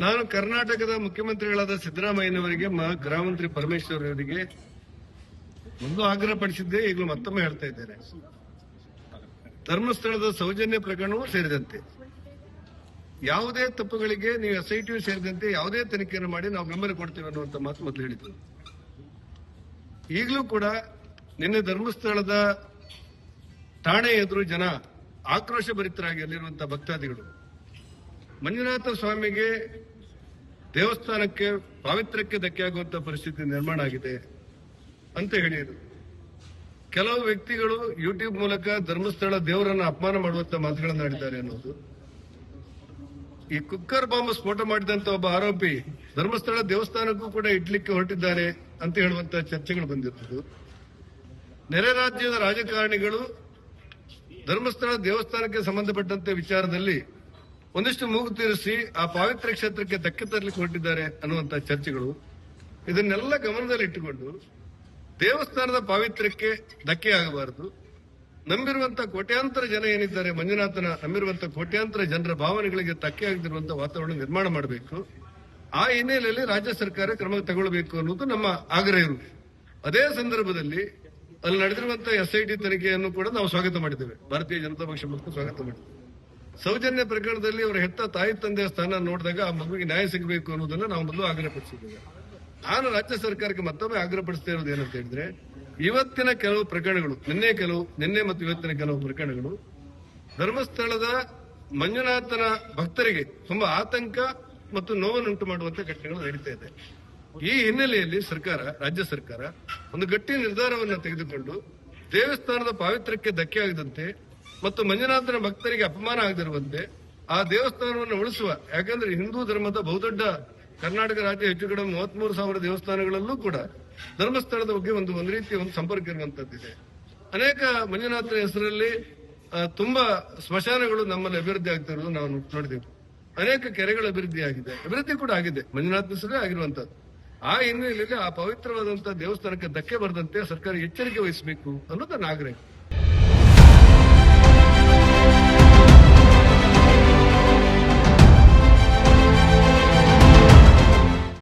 ನಾನು ಕರ್ನಾಟಕದ ಮುಖ್ಯಮಂತ್ರಿಗಳಾದ ಸಿದ್ದರಾಮಯ್ಯನವರಿಗೆ ಗೃಹ ಮಂತ್ರಿ ಪರಮೇಶ್ವರ್ ಅವರಿಗೆ ಒಂದು ಆಗ್ರಹ ಪಡಿಸಿದ್ದೆ, ಈಗಲೂ ಮತ್ತೊಮ್ಮೆ ಹೇಳ್ತಾ ಇದ್ದೇನೆ. ಧರ್ಮಸ್ಥಳದ ಸೌಜನ್ಯ ಪ್ರಕರಣವೂ ಸೇರಿದಂತೆ ಯಾವುದೇ ತಪ್ಪುಗಳಿಗೆ ನೀವು SIT ಸೇರಿದಂತೆ ಯಾವುದೇ ತನಿಖೆಯನ್ನು ಮಾಡಿ ನಾವು ಬೆಂಬಲ ಕೊಡ್ತೇವೆ ಅನ್ನುವಂತ ಮಾತು ಮೊದಲು ಹೇಳಿದ್ರು. ಈಗಲೂ ಕೂಡ ನಿನ್ನೆ ಧರ್ಮಸ್ಥಳದ ಠಾಣೆ ಎದುರು ಜನ ಆಕ್ರೋಶ ಭರಿತರಾಗಿ ಅಲ್ಲಿರುವಂತಹ ಭಕ್ತಾದಿಗಳು ಮಂಜುನಾಥ ಸ್ವಾಮಿಗೆ ದೇವಸ್ಥಾನಕ್ಕೆ ಪಾವಿತ್ರ್ಯಕ್ಕೆ ಧಕ್ಕೆ ಆಗುವಂತಹ ಪರಿಸ್ಥಿತಿ ನಿರ್ಮಾಣ ಆಗಿದೆ ಅಂತ ಹೇಳಿದರು. ಕೆಲವು ವ್ಯಕ್ತಿಗಳು ಯೂಟ್ಯೂಬ್ ಮೂಲಕ ಧರ್ಮಸ್ಥಳ ದೇವರನ್ನ ಅಪಮಾನ ಮಾಡುವಂತ ಮಾತುಗಳನ್ನು ಆಡಿದ್ದಾರೆ ಅನ್ನೋದು. ಈ ಕುಕ್ಕರ್ ಬಾಂಬ್ ಸ್ಫೋಟ ಮಾಡಿದಂತ ಒಬ್ಬ ಆರೋಪಿ ಧರ್ಮಸ್ಥಳ ದೇವಸ್ಥಾನಕ್ಕೂ ಕೂಡ ಇಡ್ಲಿಕ್ಕೆ ಹೊರಟಿದ್ದಾರೆ ಅಂತ ಹೇಳುವಂತ ಚರ್ಚೆಗಳು ಬಂದಿರುವುದು. ನೆರೆ ರಾಜ್ಯದ ರಾಜಕಾರಣಿಗಳು ಧರ್ಮಸ್ಥಳ ದೇವಸ್ಥಾನಕ್ಕೆ ಸಂಬಂಧಪಟ್ಟಂತೆ ವಿಚಾರದಲ್ಲಿ ಒಂದಿಷ್ಟು ಮೂಗು ತೀರಿಸಿ ಆ ಪವಿತ್ರ ಕ್ಷೇತ್ರಕ್ಕೆ ಧಕ್ಕೆ ತರಲಿಕ್ಕೆ ಹೊರಟಿದ್ದಾರೆ ಅನ್ನುವಂತ ಚರ್ಚೆಗಳು. ಇದನ್ನೆಲ್ಲ ಗಮನದಲ್ಲಿಟ್ಟುಕೊಂಡು ದೇವಸ್ಥಾನದ ಪಾವಿತ್ರ್ಯಕ್ಕೆ ಧಕ್ಕೆ ಆಗಬಾರದು. ನಂಬಿರುವಂತಹ ಕೋಟ್ಯಾಂತರ ಜನ ಏನಿದ್ದಾರೆ, ಮಂಜುನಾಥನ ನಂಬಿರುವಂತಹ ಕೋಟ್ಯಾಂತರ ಜನರ ಭಾವನೆಗಳಿಗೆ ಧಕ್ಕೆ ಆಗದಿರುವಂತಹ ವಾತಾವರಣ ನಿರ್ಮಾಣ ಮಾಡಬೇಕು. ಆ ಹಿನ್ನೆಲೆಯಲ್ಲಿ ರಾಜ್ಯ ಸರ್ಕಾರ ಕ್ರಮ ತಗೊಳ್ಳಬೇಕು ಅನ್ನೋದು ನಮ್ಮ ಆಗ್ರಹ ಇರುವುದು. ಅದೇ ಸಂದರ್ಭದಲ್ಲಿ ಅಲ್ಲಿ ನಡೆದಿರುವಂತಹ SIT ತನಿಖೆಯನ್ನು ಕೂಡ ನಾವು ಸ್ವಾಗತ ಮಾಡಿದ್ದೇವೆ. ಭಾರತೀಯ ಜನತಾ ಪಕ್ಷ ಮೂಲಕ ಸ್ವಾಗತ ಮಾಡಿದ್ದೇವೆ. ಸೌಜನ್ಯ ಪ್ರಕರಣದಲ್ಲಿ ಅವರ ಹೆತ್ತ ತಾಯಿ ತಂದೆಯ ಸ್ಥಾನ ನೋಡಿದಾಗ ಆ ಮಗುವಿಗೆ ನ್ಯಾಯ ಸಿಗಬೇಕು ಅನ್ನೋದನ್ನ ನಾವು ಮೊದಲು ಆಗ್ರಹಪಡಿಸಿದ್ದೇವೆ. ನಾನು ರಾಜ್ಯ ಸರ್ಕಾರಕ್ಕೆ ಮತ್ತೊಮ್ಮೆ ಆಗ್ರಹಪಡಿಸ್ತಾ ಇರೋದು ಏನಂತ ಹೇಳಿದ್ರೆ, ಇವತ್ತಿನ ಕೆಲವು ಪ್ರಕರಣಗಳು, ನಿನ್ನೆ ಮತ್ತು ಇವತ್ತಿನ ಕೆಲವು ಪ್ರಕರಣಗಳು ಧರ್ಮಸ್ಥಳದ ಮಂಜುನಾಥನ ಭಕ್ತರಿಗೆ ತುಂಬಾ ಆತಂಕ ಮತ್ತು ನೋವನ್ನುಂಟು ಮಾಡುವಂತ ಘಟನೆಗಳು ನಡೀತಾ ಇದೆ. ಈ ಹಿನ್ನೆಲೆಯಲ್ಲಿ ರಾಜ್ಯ ಸರ್ಕಾರ ಒಂದು ಗಟ್ಟಿ ನಿರ್ಧಾರವನ್ನು ತೆಗೆದುಕೊಂಡು ದೇವಸ್ಥಾನದ ಪಾವಿತ್ರ್ಯಕ್ಕೆ ಧಕ್ಕೆ ಆಗದಂತೆ ಮತ್ತು ಮಂಜುನಾಥನ ಭಕ್ತರಿಗೆ ಅಪಮಾನ ಆಗದಿರುವಂತೆ ಆ ದೇವಸ್ಥಾನವನ್ನು ಉಳಿಸುವ, ಯಾಕಂದ್ರೆ ಹಿಂದೂ ಧರ್ಮದ ಬಹುದೊಡ್ಡ ಕರ್ನಾಟಕ ರಾಜ್ಯ ಹೆಚ್ಚು ಕಡಿಮೆ 33,000 ದೇವಸ್ಥಾನಗಳಲ್ಲೂ ಕೂಡ ಧರ್ಮಸ್ಥಳದ ಬಗ್ಗೆ ಒಂದು ರೀತಿಯ ಒಂದು ಸಂಪರ್ಕ ಇರುವಂತದ್ದಿದೆ. ಅನೇಕ ಮಂಜುನಾಥನ ಹೆಸರಲ್ಲಿ ತುಂಬಾ ಸ್ಮಶಾನಗಳು ನಮ್ಮಲ್ಲಿ ಅಭಿವೃದ್ಧಿ ಆಗ್ತಾ ಇರೋದು ನಾವು ನೋಡಿದ್ದೇವೆ. ಅನೇಕ ಕೆರೆಗಳ ಅಭಿವೃದ್ಧಿ ಕೂಡ ಆಗಿದೆ, ಮಂಜುನಾಥನ ಹೆಸರೇ ಆಗಿರುವಂತದ್ದು. ಆ ಹಿನ್ನೆಲೆಯಲ್ಲಿ ಆ ಪವಿತ್ರವಾದಂತಹ ದೇವಸ್ಥಾನಕ್ಕೆ ಧಕ್ಕೆ ಬರದಂತೆ ಸರ್ಕಾರ ಎಚ್ಚರಿಕೆ ವಹಿಸಬೇಕು ಅನ್ನೋದು ನನ್ನ ಆಗ್ರಹ.